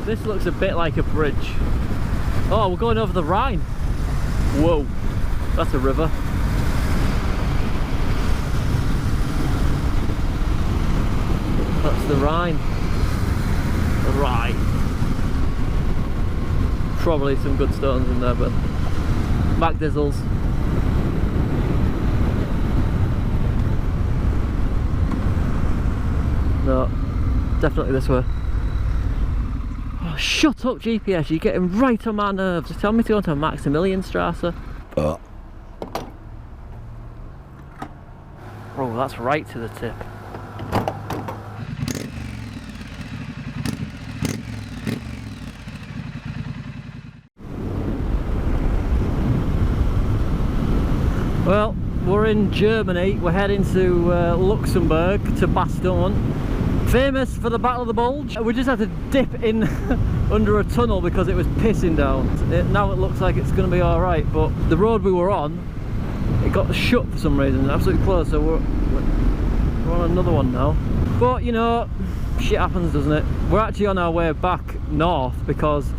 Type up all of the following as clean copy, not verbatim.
This looks a bit like a bridge. Oh, we're going over the Rhine. Whoa, that's a river. That's the Rhine. The Rhine. Probably some good stones in there, but back dizzles. No, definitely this way. Oh, shut up, GPS, you're getting right on my nerves. Just tell me to go to Maximilianstrasse. Oh, that's right to the tip. Well, we're in Germany. We're heading to Luxembourg, to Bastogne. Famous for the Battle of the Bulge. We just had to dip in under a tunnel because it was pissing down. Now it looks like it's going to be alright, but the road we were on, it got shut for some reason, absolutely closed, so we're on another one now. But, you know, shit happens, doesn't it? We're actually on our way back north because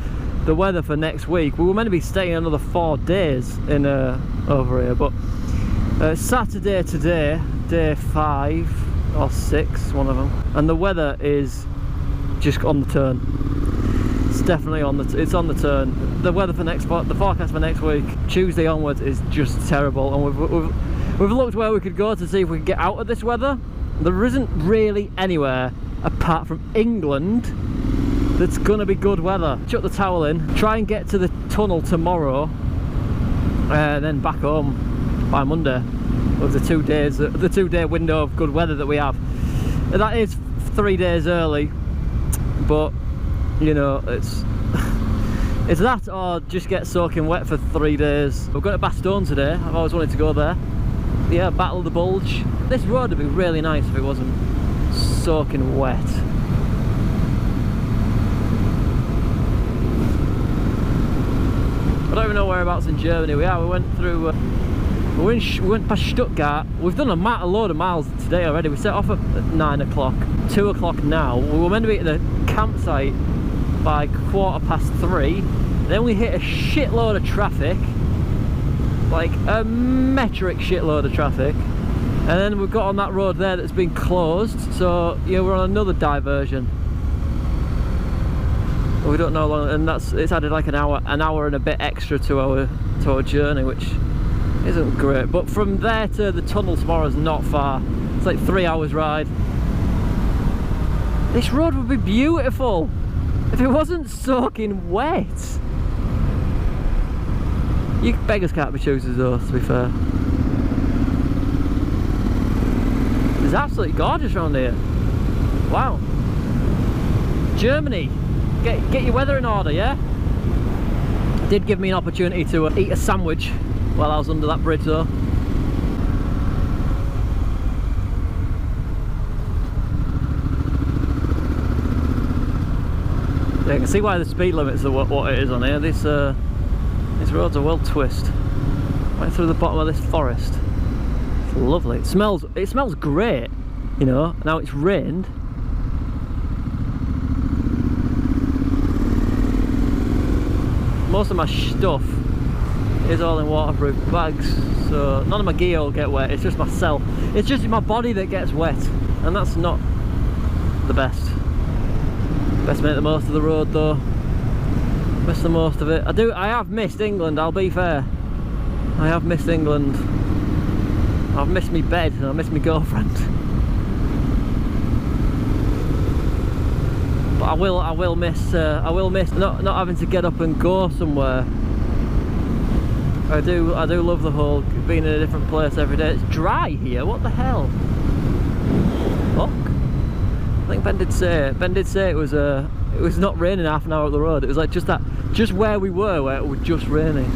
the weather for next week, we were meant to be staying another 4 days in over here, but Saturday today, day 5 or 6, one of them, and the weather is just on the turn. It's definitely on the it's on the turn. The weather for the forecast for next week, Tuesday onwards, is just terrible, and we've looked where we could go to see if we could get out of this weather. There isn't really anywhere apart from England that's gonna be good weather. Chuck the towel in, try and get to the tunnel tomorrow, and then back home by Monday with the 2 days, the 2-day window of good weather that we have. That is 3 days early, but you know, it's that or just get soaking wet for 3 days. We're going to Bastogne today. I've always wanted to go there. Yeah, Battle of the Bulge. This road would be really nice if it wasn't soaking wet. I don't even know whereabouts in Germany we are. We went through we went past Stuttgart. We've done a load of miles today already. We set off at 9 o'clock, 2 o'clock now. We were meant to be at the campsite by 3:15. Then we hit a shitload of traffic, like a metric shitload of traffic, and then we've got on that road there that's been closed, so yeah, we're on another diversion. We don't know how long, and it's added like an hour and a bit extra to our journey, which isn't great. But from there to the tunnel tomorrow is not far. It's like 3 hours ride. This road would be beautiful if it wasn't soaking wet. You beggars can't be choosers though, to be fair. It's absolutely gorgeous around here. Wow. Germany, get your weather in order, yeah? Did give me an opportunity to eat a sandwich while I was under that bridge though. Yeah, you can see why the speed limits are what it is on here. These roads are well twisted. Right through the bottom of this forest. It's lovely. It smells great, you know. Now it's rained. Most of my stuff is all in waterproof bags, so none of my gear will get wet. It's just myself. It's just my body that gets wet, and that's not the best. Best make the most of the road though. Miss the most of it. I have missed England, I'll be fair. I have missed England. I've missed my bed and I missed my girlfriend. But I will miss not having to get up and go somewhere. I do love the whole being in a different place every day. It's dry here, what the hell? Fuck. I think Ben did say it was not raining half an hour up the road. It was like just where we were, where it was just raining.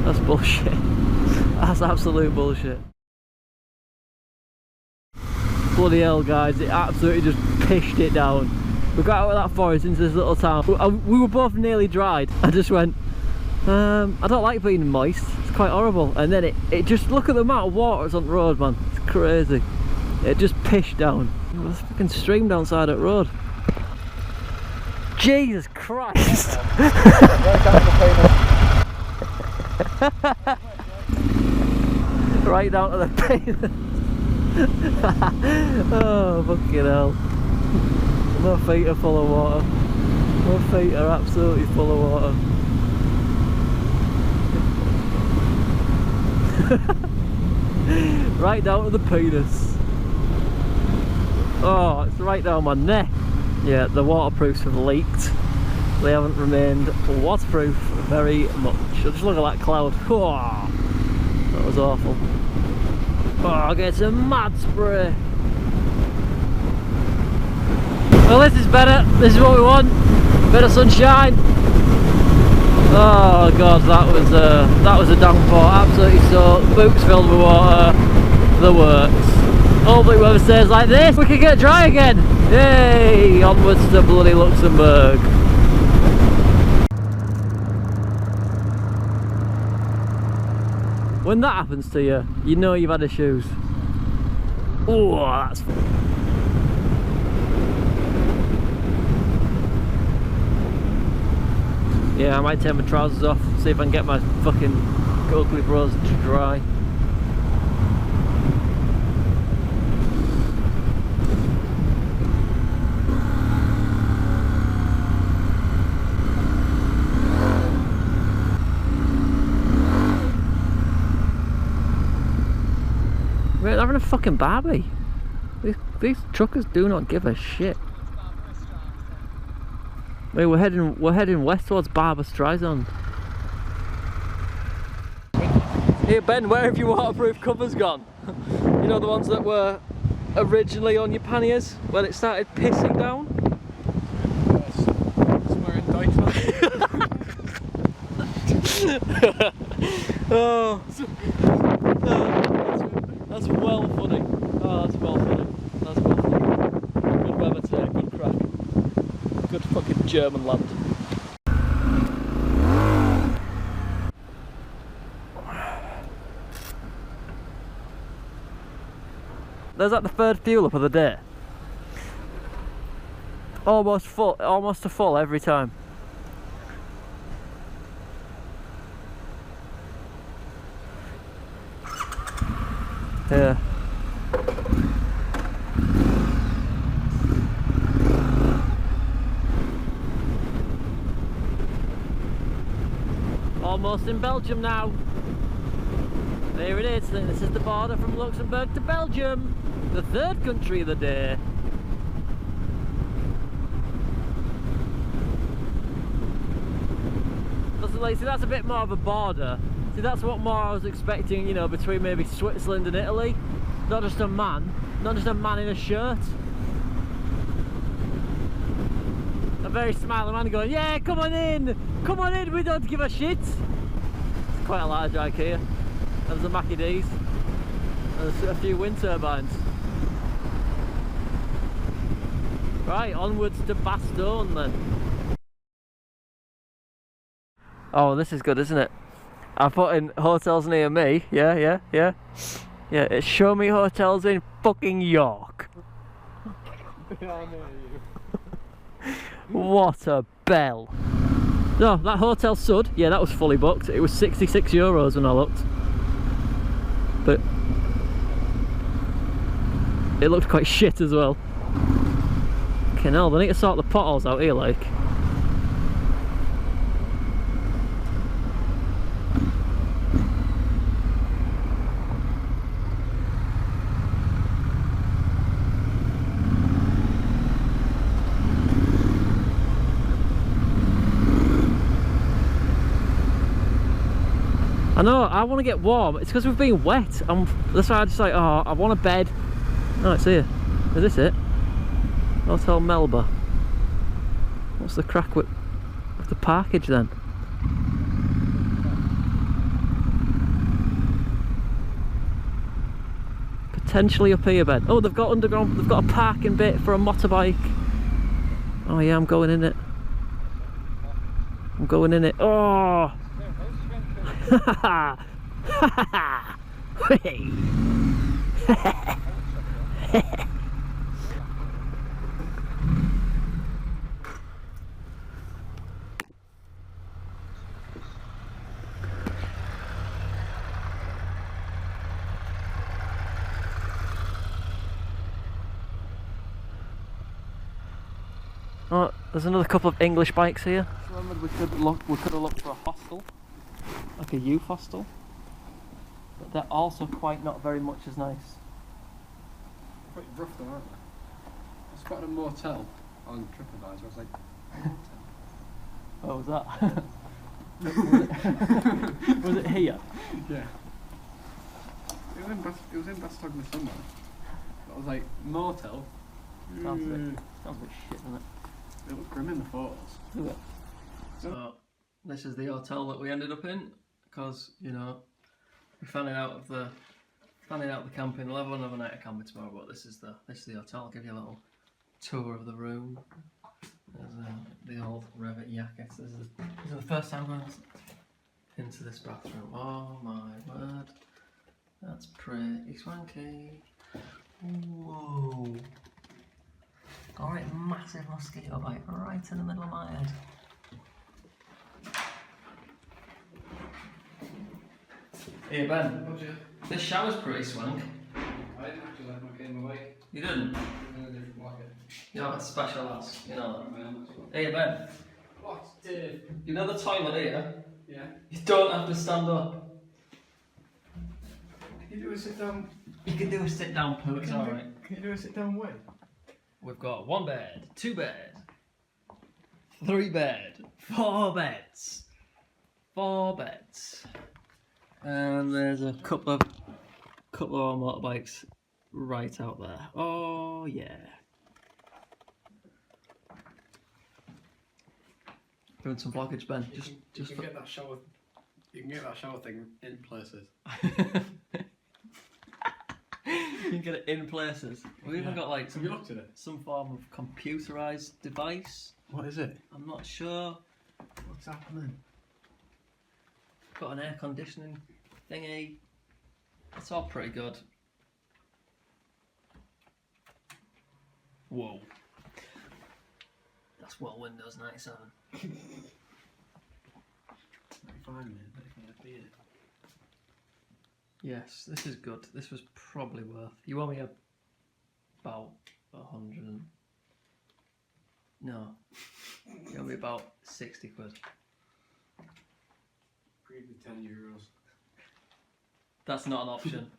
That's bullshit. That's absolute bullshit. Bloody hell, guys, it absolutely just pished it down. We got out of that forest into this little town. We were both nearly dried. I just went, I don't like being moist. It's quite horrible. And then it just, look at the amount of water that's on the road, man. It's crazy. It just pished down. There's a fucking stream downside that road. Jesus Christ! Right down to the pavement. Oh, fucking hell. My feet are full of water. My feet are absolutely full of water. Right down to the penis. Oh, it's right down my neck. Yeah, the waterproofs have leaked. They haven't remained waterproof very much. Just look at that cloud. Oh, that was awful. Oh, get some mad spray. Well, this is better. This is what we want. Bit of sunshine. Oh god, that was a downpour. Absolutely soaked. Boots filled with water. The works. Hopefully weather stays like this, we can get dry again. Yay! Onwards to bloody Luxembourg. When that happens to you, you know you've had issues. Oh, that's... Yeah, I might take my trousers off, see if I can get my fucking ugly bros to dry. We're having a fucking barbie. These truckers do not give a shit. Wait, we're heading west towards Barbra Streisand. Here Ben, where have your waterproof covers gone? You know, the ones that were originally on your panniers when it started pissing down? Somewhere in Deutschland. Oh, that's well funny. Oh, that's well funny. That's well funny. Good weather today, good crack. Good fucking German land. There's like the third fuel up of the day. Almost to full every time. Yeah. Almost in Belgium now. There it is. This is the border from Luxembourg to Belgium. The third country of the day. See, that's a bit more of a border. See, that's what more I was expecting, you know, between maybe Switzerland and Italy. Not just a man in a shirt. A very smiling man going, yeah, come on in, we don't give a shit. It's quite a large IKEA. There's a Mackie D's. There's a few wind turbines. Right, onwards to Bastogne then. Oh, this is good, isn't it? I put in hotels near me. Yeah, it's show me hotels in fucking York. What a bell. No, that Hotel Sud, yeah, that was fully booked. It was €66 when I looked. But it looked quite shit as well. Okay, no, they need to sort the potholes out here, like. I know, I want to get warm. It's because we've been wet. That's why I just like, oh, I want a bed. Oh, it's here. Is this it? Hotel Melba. What's the crack with the parkage then? Potentially up here, Ben. Oh, they've got underground. They've got a parking bit for a motorbike. Oh yeah, I'm going in it. I'm going in it. Oh. Oh, there's another couple of English bikes here. So remember we could have looked for a hostel, like a youth hostel. But they're also quite not very much as nice. Quite rough though, aren't they? I spotted a motel on TripAdvisor. I was like, Oh, was that? Was it here? yeah. It was in Bastogne somewhere. But I was like, motel? Sounds a bit shit, doesn't it? It looked grim in the photos. Is it? So, this is the hotel that we ended up in, because, you know, we found it out of the camping. We'll have another night of camping tomorrow, but this is the hotel. I'll give you a little tour of the room. There's the old Revit jackets. This is the first time going into this bathroom. Oh my word, that's pretty swanky. Whoa! Alright, massive mosquito bite right in the middle of my head. Hey Ben, this shower's pretty swank. I didn't actually let my game away. You didn't? In a different market. You're not a special ass, you know that. I am as well. Hey Ben, What, Dave? you know the toilet here? Yeah. You don't have to stand up. Can you do a sit down? You can do a sit down poo, it's alright. Can you do a sit down way? We've got 1 bed, 2 bed, 3 bed, 4 beds. 4 beds. And there's a couple of our motorbikes right out there. Oh yeah. Doing some vloggage, Ben. You can get that shower. You can get that shower thing in places. You can get it in places. We've even got like Have you looked at it? some form of computerized device. What is it? I'm not sure. What's happening? Got an air conditioning thingy. It's all pretty good. Whoa. That's what Windows 97. 95 minutes. Yes, this is good. This was probably worth. You owe me about 100 and... No. You owe me about 60 quid. Agreed with €10. That's not an option.